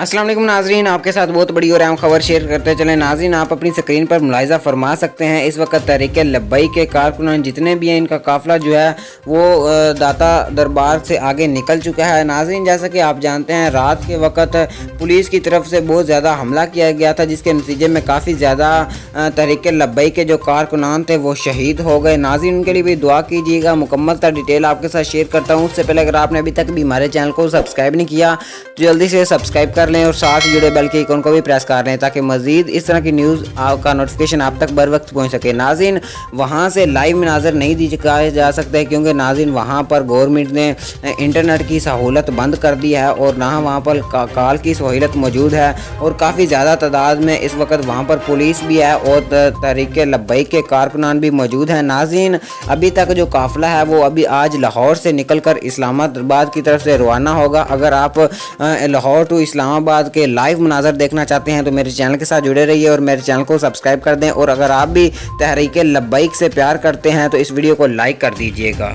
अस्सलाम वालेकुम नाजरीन, आपके साथ बहुत बड़ी और अहम खबर शेयर करते चले। नाजरीन, आप अपनी स्क्रीन पर मुलाहिजा फरमा सकते हैं इस वक्त तहरीक लब्बई के कारकुनान जितने भी हैं, इनका काफ़िला जो है वो दाता दरबार से आगे निकल चुका है। नाजरीन, जैसा कि आप जानते हैं, रात के वक्त पुलिस की तरफ से बहुत ज़्यादा हमला किया गया था, जिसके नतीजे में काफ़ी ज़्यादा तहरीक लब्बई के जो कारकुनान थे वो शहीद हो गए। नाजरीन, उनके लिए भी दुआ कीजिएगा। मुकम्मल तर डिटेल आपके साथ शेयर करता हूँ। उससे पहले अगर आपने अभी तक भी हमारे चैनल को सब्सक्राइब नहीं किया तो जल्दी से सब्सक्राइब कर लें और साथ जुड़े बेल के आइकन को भी प्रेस कर लें ताकि मजीद इस तरह की न्यूज़ का नोटिफिकेशन आप तक बर वक्त पहुँच सके। नाज़रीन, वहाँ से लाइव मनाज़र नहीं दिखाए जा सकते क्योंकि नाज़रीन वहाँ पर गवर्नमेंट ने इंटरनेट की सहूलत बंद कर दी है और ना वहाँ पर कॉल की सहूलत मौजूद है और काफ़ी ज़्यादा तादाद में इस वक्त वहाँ पर पुलिस भी है और तहरीक लब्बई के कारकुनान भी मौजूद हैं। नाज़रीन, अभी तक जो काफ़िला है वो अभी आज लाहौर से निकलकर इस्लामाबाद की तरफ से रवाना होगा। अगर आप लाहौर टू इस्लामाबाद के लाइव मनाज़र देखना चाहते हैं तो मेरे चैनल के साथ जुड़े रहिए और मेरे चैनल को सब्सक्राइब कर दें। और अगर आप भी तहरीक लब्बैक से प्यार करते हैं तो इस वीडियो को लाइक कर दीजिएगा।